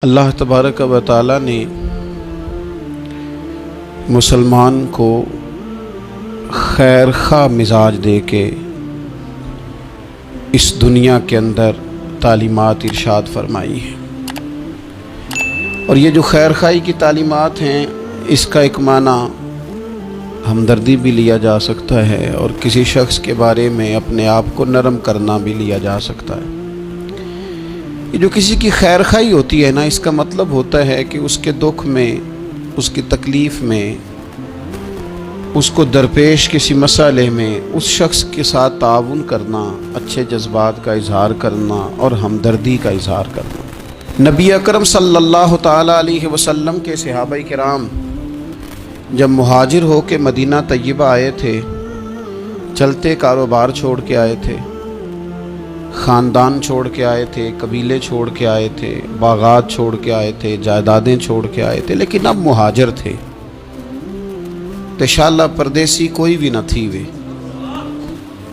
اللہ تبارک و تعالی نے مسلمان کو خیر خواہ مزاج دے کے اس دنیا کے اندر تعلیمات ارشاد فرمائی ہیں، اور یہ جو خیر خواہی کی تعلیمات ہیں اس کا ایک معنی ہمدردی بھی لیا جا سکتا ہے، اور کسی شخص کے بارے میں اپنے آپ کو نرم کرنا بھی لیا جا سکتا ہے۔ یہ جو کسی کی خیر خواہی ہوتی ہے نا، اس کا مطلب ہوتا ہے کہ اس کے دکھ میں، اس کی تکلیف میں، اس کو درپیش کسی مسئلے میں اس شخص کے ساتھ تعاون کرنا، اچھے جذبات کا اظہار کرنا اور ہمدردی کا اظہار کرنا۔ نبی اکرم صلی اللہ تعالی علیہ وسلم کے صحابہ کرام جب مہاجر ہو کے مدینہ طیبہ آئے تھے، چلتے کاروبار چھوڑ کے آئے تھے، خاندان چھوڑ کے آئے تھے، قبیلے چھوڑ کے آئے تھے، باغات چھوڑ کے آئے تھے، جائیدادیں چھوڑ کے آئے تھے، لیکن اب مہاجر تھے۔ تشالہ پردیسی کوئی بھی نہ تھی وے،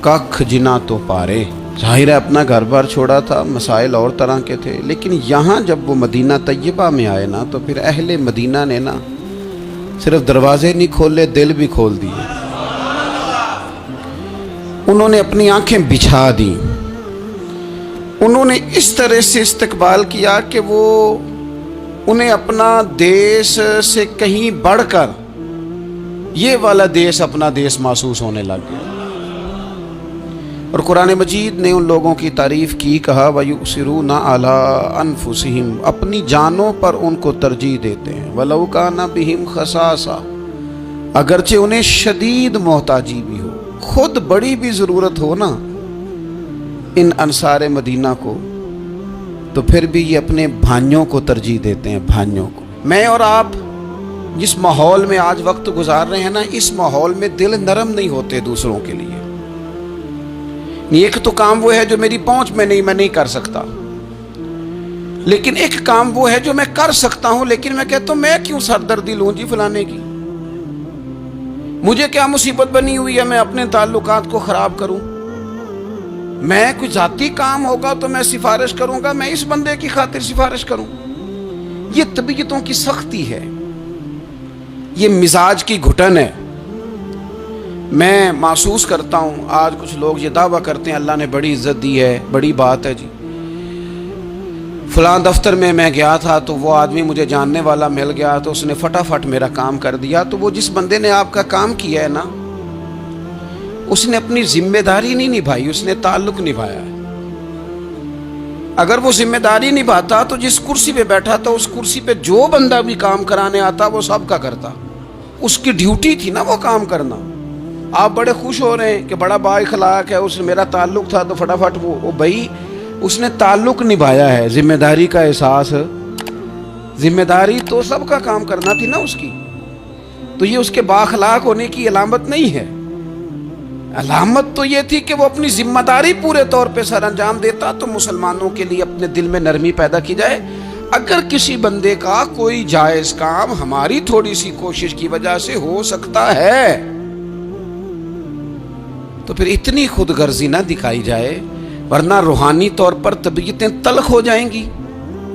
ککھ جنا تو پارے۔ ظاہر ہے اپنا گھر بار چھوڑا تھا، مسائل اور طرح کے تھے، لیکن یہاں جب وہ مدینہ طیبہ میں آئے نا، تو پھر اہل مدینہ نے نا صرف دروازے نہیں کھولے، دل بھی کھول دیے۔ انہوں نے اپنی آنکھیں بچھا دیں، انہوں نے اس طرح سے استقبال کیا کہ وہ انہیں اپنا دیس سے کہیں بڑھ کر یہ والا دیس اپنا دیس محسوس ہونے لگ گیا۔ اور قرآن مجید نے ان لوگوں کی تعریف کی، کہا وَيُؤْثِرُونَ عَلَىٰ أَنفُسِهِمْ، اپنی جانوں پر ان کو ترجیح دیتے ہیں، وَلَوْ كَانَ بِهِمْ خَصَاصَةٌ، اگرچہ انہیں شدید محتاجی بھی ہو، خود بڑی بھی ضرورت ہو نا ان انصار مدینہ کو، تو پھر بھی یہ اپنے بھائیوں کو ترجیح دیتے ہیں، بھائیوں کو۔ میں اور آپ جس ماحول میں آج وقت گزار رہے ہیں نا، اس ماحول میں دل نرم نہیں ہوتے دوسروں کے لیے۔ ایک تو کام وہ ہے جو میری پہنچ میں نہیں، میں نہیں کر سکتا، لیکن ایک کام وہ ہے جو میں کر سکتا ہوں، لیکن میں کہتا ہوں میں کیوں سردردی لوں جی فلانے کی، مجھے کیا مصیبت بنی ہوئی ہے میں اپنے تعلقات کو خراب کروں؟ میں کوئی ذاتی کام ہوگا تو میں سفارش کروں گا، میں اس بندے کی خاطر سفارش کروں؟ یہ طبیعتوں کی سختی ہے، یہ مزاج کی گھٹن ہے۔ میں محسوس کرتا ہوں آج کچھ لوگ یہ دعویٰ کرتے ہیں اللہ نے بڑی عزت دی ہے، بڑی بات ہے جی، فلاں دفتر میں گیا تھا تو وہ آدمی مجھے جاننے والا مل گیا تو اس نے فٹافٹ میرا کام کر دیا۔ تو وہ جس بندے نے آپ کا کام کیا ہے نا، اس نے اپنی ذمہ داری نہیں نبھائی، اس نے تعلق نبھایا ہے۔ اگر وہ ذمہ داری نبھاتا تو جس کرسی پہ بیٹھا تھا اس کرسی پہ جو بندہ بھی کام کرانے آتا وہ سب کا کرتا، اس کی ڈیوٹی تھی نا وہ کام کرنا۔ آپ بڑے خوش ہو رہے ہیں کہ بڑا با اخلاق ہے، اس نے میرا تعلق تھا تو فٹافٹ وہ بھائی اس نے تعلق نبھایا ہے، ذمہ داری کا احساس، ذمہ داری تو سب کا کام کرنا تھی نا اس کی، تو یہ اس کے با اخلاق ہونے کی علامت نہیں ہے۔ علامت تو یہ تھی کہ وہ اپنی ذمہ داری پورے طور پہ سر انجام دیتا، تو مسلمانوں کے لیے اپنے دل میں نرمی پیدا کی جائے۔ اگر کسی بندے کا کوئی جائز کام ہماری تھوڑی سی کوشش کی وجہ سے ہو سکتا ہے تو پھر اتنی خود غرضی نہ دکھائی جائے، ورنہ روحانی طور پر طبیعتیں تلخ ہو جائیں گی،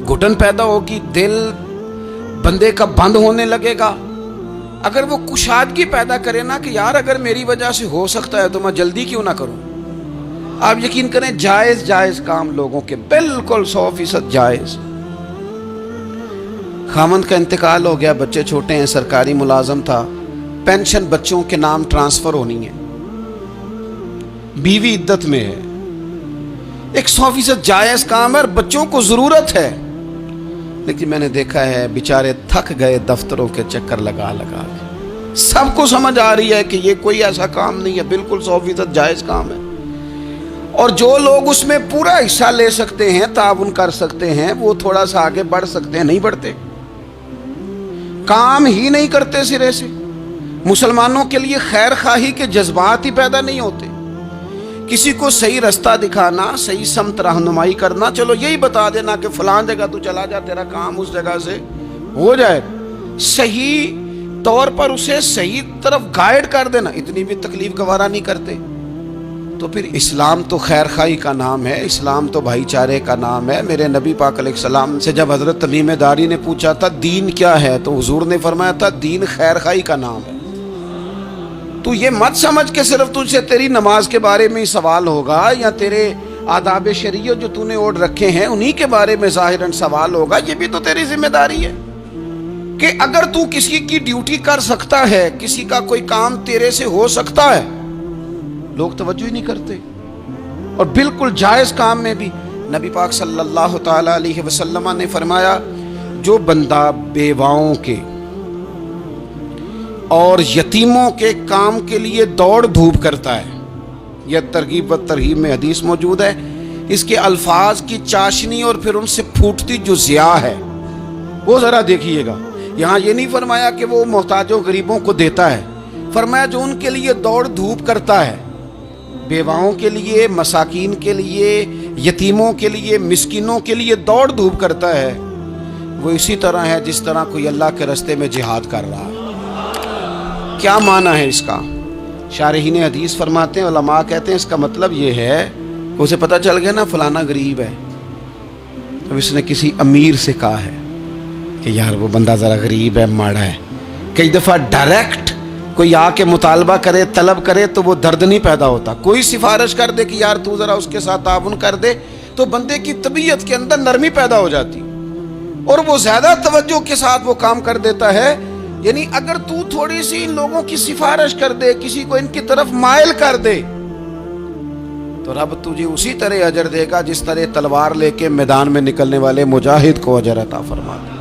گھٹن پیدا ہوگی، دل بندے کا بند ہونے لگے گا۔ اگر وہ کشادگی پیدا کرے نا کہ یار اگر میری وجہ سے ہو سکتا ہے تو میں جلدی کیوں نہ کروں، آپ یقین کریں جائز کام لوگوں کے بالکل 100% جائز۔ خامند کا انتقال ہو گیا، بچے چھوٹے ہیں، سرکاری ملازم تھا، پینشن بچوں کے نام ٹرانسفر ہونی ہے، بیوی عدت میں ہے، ایک 100% جائز کام ہے اور بچوں کو ضرورت ہے، لیکن میں نے دیکھا ہے بیچارے تھک گئے دفتروں کے چکر لگا لگا کے۔ سب کو سمجھ آ رہی ہے کہ یہ کوئی ایسا کام نہیں ہے، بالکل 100% جائز کام ہے، اور جو لوگ اس میں پورا حصہ لے سکتے ہیں، تعاون کر سکتے ہیں، وہ تھوڑا سا آگے بڑھ سکتے ہیں، نہیں بڑھتے، کام ہی نہیں کرتے سرے سے۔ مسلمانوں کے لیے خیر خواہی کے جذبات ہی پیدا نہیں ہوتے، کسی کو صحیح رستہ دکھانا، صحیح سمت رہنمائی کرنا، چلو یہی بتا دینا کہ فلان جگہ تو چلا جا، تیرا کام اس جگہ سے ہو جائے، صحیح طور پر اسے صحیح طرف گائیڈ کر دینا، اتنی بھی تکلیف گوارا نہیں کرتے۔ تو پھر اسلام تو خیر خواہی کا نام ہے، اسلام تو بھائی چارے کا نام ہے۔ میرے نبی پاک علیہ السلام سے جب حضرت تمیم داری نے پوچھا تھا دین کیا ہے، تو حضور نے فرمایا تھا دین خیر خواہی کا نام ہے۔ تو یہ مت سمجھ کہ صرف تجھ سے تیری نماز کے بارے میں ہی سوال ہوگا یا تیرے آداب شریعت جو تو نے اوڑھ رکھے ہیں انہی کے بارے میں ظاہراً سوال ہوگا، یہ بھی تو تیری ذمہ داری ہے کہ اگر تو کسی کی ڈیوٹی کر سکتا ہے، کسی کا کوئی کام تیرے سے ہو سکتا ہے، لوگ توجہ ہی نہیں کرتے۔ اور بالکل جائز کام میں بھی نبی پاک صلی اللہ تعالی علیہ وسلم نے فرمایا جو بندہ بیواؤں کے اور یتیموں کے کام کے لیے دوڑ دھوپ کرتا ہے، یہ ترغیب و ترہیب میں حدیث موجود ہے، اس کے الفاظ کی چاشنی اور پھر ان سے پھوٹتی جو ضیاء ہے وہ ذرا دیکھیے گا۔ یہاں یہ نہیں فرمایا کہ وہ محتاجوں غریبوں کو دیتا ہے، فرمایا جو ان کے لیے دوڑ دھوپ کرتا ہے، بیواؤں کے لیے، مساکین کے لیے، یتیموں کے لیے، مسکینوں کے لیے دوڑ دھوپ کرتا ہے، وہ اسی طرح ہے جس طرح کوئی اللہ کے راستے میں جہاد کر رہا ہے۔ کیا معنی ہے اس کا؟ شارحین حدیث فرماتے ہیں، علماء کہتے ہیں اس کا مطلب یہ ہے کہ اسے پتہ چل گیا نا فلانا غریب ہے، اب اس نے کسی امیر سے کہا ہے کہ یار وہ بندہ ذرا غریب ہے، ماڑا ہے۔ کئی دفعہ ڈائریکٹ کوئی آ کے مطالبہ کرے، طلب کرے تو وہ درد نہیں پیدا ہوتا، کوئی سفارش کر دے کہ یار تو ذرا اس کے ساتھ تعاون کر دے تو بندے کی طبیعت کے اندر نرمی پیدا ہو جاتی اور وہ زیادہ توجہ کے ساتھ وہ کام کر دیتا ہے۔ یعنی اگر تو تھوڑی سی ان لوگوں کی سفارش کر دے، کسی کو ان کی طرف مائل کر دے تو رب تجھے اسی طرح اجر دے گا جس طرح تلوار لے کے میدان میں نکلنے والے مجاہد کو اجر عطا فرماتا۔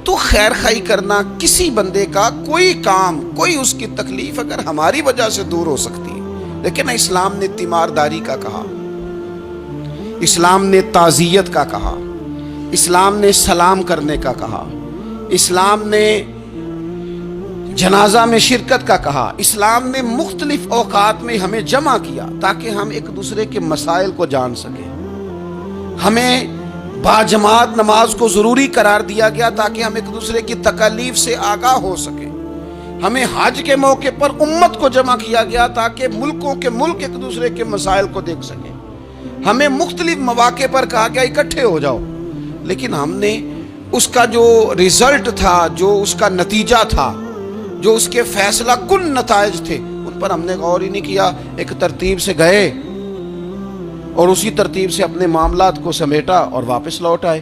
تو خیر خواہی کرنا، کسی بندے کا کوئی کام، کوئی اس کی تکلیف اگر ہماری وجہ سے دور ہو سکتی ہے، لیکن اسلام نے تیمارداری کا کہا، اسلام نے تعزیت کا کہا، اسلام نے سلام کرنے کا کہا، اسلام نے جنازہ میں شرکت کا کہا، اسلام نے مختلف اوقات میں ہمیں جمع کیا تاکہ ہم ایک دوسرے کے مسائل کو جان سکیں۔ ہمیں باجماعت نماز کو ضروری قرار دیا گیا تاکہ ہم ایک دوسرے کی تکالیف سے آگاہ ہو سکیں۔ ہمیں حج کے موقع پر امت کو جمع کیا گیا تاکہ ملکوں کے ملک ایک دوسرے کے مسائل کو دیکھ سکیں۔ ہمیں مختلف مواقع پر کہا گیا اکٹھے ہو جاؤ، لیکن ہم نے اس کا جو رزلٹ تھا، جو اس کا نتیجہ تھا، جو اس کے فیصلہ کن نتائج تھے، ان پر ہم نے غور ہی نہیں کیا۔ ایک ترتیب سے گئے اور اسی ترتیب سے اپنے معاملات کو سمیٹا اور واپس لوٹ آئے۔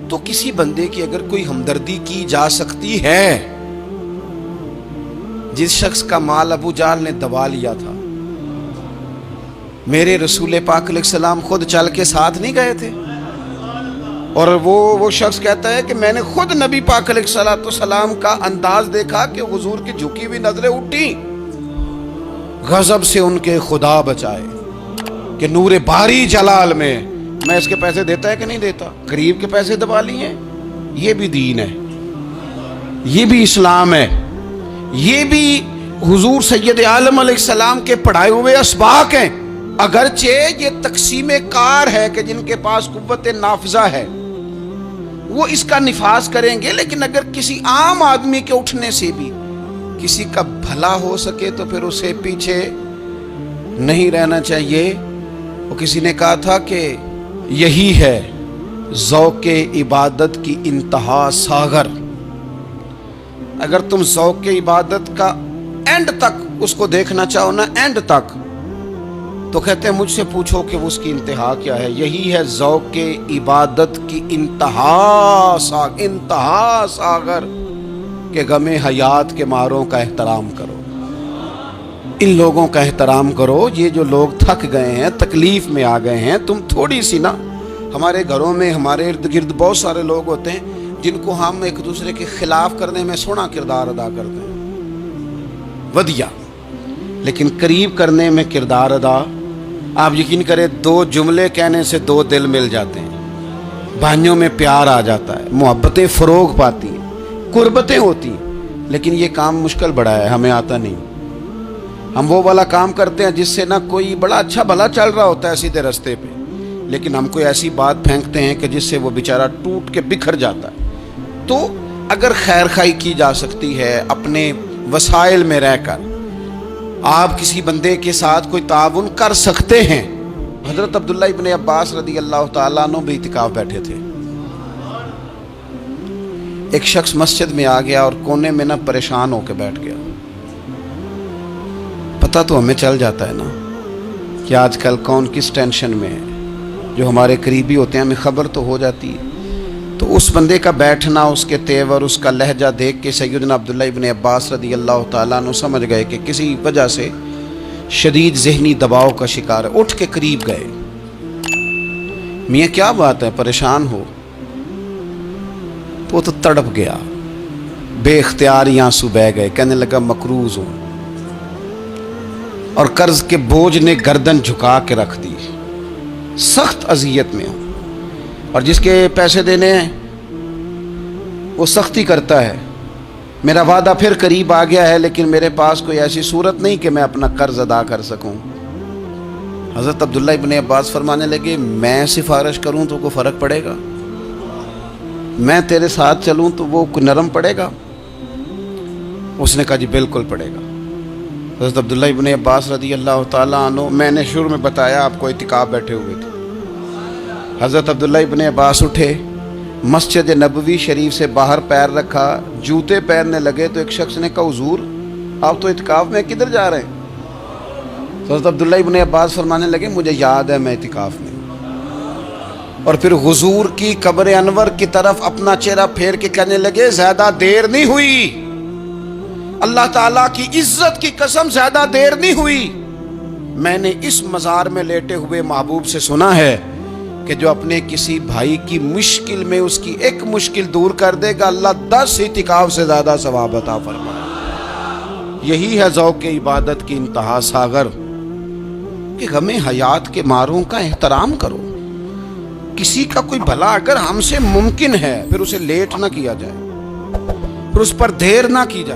تو کسی بندے کی اگر کوئی ہمدردی کی جا سکتی ہے، جس شخص کا مال ابو جہل نے دبا لیا تھا، میرے رسول پاک علیہ السلام خود چل کے ساتھ نہیں گئے تھے، اور وہ شخص کہتا ہے کہ میں نے خود نبی پاک علیہ السلام کا انداز دیکھا کہ حضور کی جھکی ہوئی نظریں اٹھی، غضب سے ان کے خدا بچائے کہ نور باری جلال میں میں اس کے پیسے دیتا ہے کہ نہیں دیتا، غریب کے پیسے دبا لیے ہیں۔ یہ بھی دین ہے، یہ بھی اسلام ہے، یہ بھی حضور سید عالم علیہ السلام کے پڑھائے ہوئے اسباق ہیں۔ اگرچہ یہ تقسیم کار ہے کہ جن کے پاس قوت نافذہ ہے وہ اس کا نفاذ کریں گے، لیکن اگر کسی عام آدمی کے اٹھنے سے بھی کسی کا بھلا ہو سکے تو پھر اسے پیچھے نہیں رہنا چاہیے۔ وہ کسی نے کہا تھا کہ یہی ہے ذوق عبادت کی انتہا ساغر۔ اگر تم ذوق عبادت کا اینڈ تک اس کو دیکھنا چاہو نا، اینڈ تک، تو کہتے ہیں مجھ سے پوچھو کہ اس کی انتہا کیا ہے۔ یہی ہے ذوق عبادت کی انتہا ساغر کہ غم حیات کے ماروں کا احترام کرو، ان لوگوں کا احترام کرو۔ یہ جو لوگ تھک گئے ہیں، تکلیف میں آ گئے ہیں، تم تھوڑی سی نا، ہمارے گھروں میں ہمارے ارد گرد بہت سارے لوگ ہوتے ہیں جن کو ہم ایک دوسرے کے خلاف کرنے میں سونا کردار ادا کرتے ہیں، ودیا، لیکن قریب کرنے میں کردار ادا، آپ یقین کریں 2 جملے کہنے سے 2 دل مل جاتے ہیں، بھائیوں میں پیار آ جاتا ہے، محبتیں فروغ پاتی ہیں، قربتیں ہوتی ہیں۔ لیکن یہ کام مشکل بڑا ہے، ہمیں آتا نہیں۔ ہم وہ والا کام کرتے ہیں جس سے نہ کوئی بڑا اچھا بھلا چل رہا ہوتا ہے سیدھے راستے پہ، لیکن ہم کوئی ایسی بات پھینکتے ہیں کہ جس سے وہ بیچارہ ٹوٹ کے بکھر جاتا ہے۔ تو اگر خیر خواہی کی جا سکتی ہے اپنے وسائل میں رہ کر، آپ کسی بندے کے ساتھ کوئی تعاون کر سکتے ہیں۔ حضرت عبداللہ ابن عباس رضی اللہ تعالیٰ عنہ بھی اعتکاف بیٹھے تھے۔ ایک شخص مسجد میں آ گیا اور کونے میں نہ پریشان ہو کے بیٹھ گیا۔ پتہ تو ہمیں چل جاتا ہے نا کہ آج کل کون کس ٹینشن میں ہے، جو ہمارے قریبی ہوتے ہیں ہمیں خبر تو ہو جاتی ہے۔ تو اس بندے کا بیٹھنا، اس کے تیور، اس کا لہجہ دیکھ کے سیدنا عبداللہ ابن عباس رضی اللہ تعالیٰ عنہ سمجھ گئے کہ کسی وجہ سے شدید ذہنی دباؤ کا شکار ہے۔ اٹھ کے قریب گئے، میاں کیا بات ہے، پریشان ہو؟ تو وہ تو تڑپ گیا، بے اختیار آنسو بہہ گئے، کہنے لگا مقروض ہوں اور قرض کے بوجھ نے گردن جھکا کے رکھ دی، سخت اذیت میں ہوں، اور جس کے پیسے دینے ہیں وہ سختی کرتا ہے۔ میرا وعدہ پھر قریب آ گیا ہے، لیکن میرے پاس کوئی ایسی صورت نہیں کہ میں اپنا قرض ادا کر سکوں۔ حضرت عبداللہ ابن عباس فرمانے لگے میں سفارش کروں تو کوئی فرق پڑے گا؟ میں تیرے ساتھ چلوں تو وہ نرم پڑے گا؟ اس نے کہا جی بالکل پڑے گا۔ حضرت عبداللہ ابن عباس رضی اللہ تعالیٰ عنہ، میں نے شروع میں بتایا آپ کو اعتکاف بیٹھے ہوئے تھے۔ حضرت عبداللہ ابن عباس اٹھے، مسجد نبوی شریف سے باہر پیر رکھا، جوتے پہننے لگے تو ایک شخص نے کہا حضور آپ تو اعتکاف میں کدھر جا رہے ہیں؟ حضرت عبداللہ ابن عباس فرمانے لگے مجھے یاد ہے میں اعتکاف میں ہوں۔ اور پھر حضور کی قبر انور کی طرف اپنا چہرہ پھیر کے کہنے لگے زیادہ دیر نہیں ہوئی، اللہ تعالیٰ کی عزت کی قسم زیادہ دیر نہیں ہوئی، میں نے اس مزار میں لیٹے ہوئے محبوب سے سنا ہے کہ جو اپنے کسی بھائی کی مشکل میں اس کی ایک مشکل دور کر دے گا، اللہ 10 اعتکاف سے زیادہ ثواب عطا فرمائے۔ یہی ہے ذوق عبادت کی انتہا ساغر، کہ ہمیں حیات کے ماروں کا احترام کرو۔ کسی کا کوئی بھلا اگر ہم سے ممکن ہے پھر اسے لیٹ نہ کیا جائے، پھر اس پر دیر نہ کی جائے۔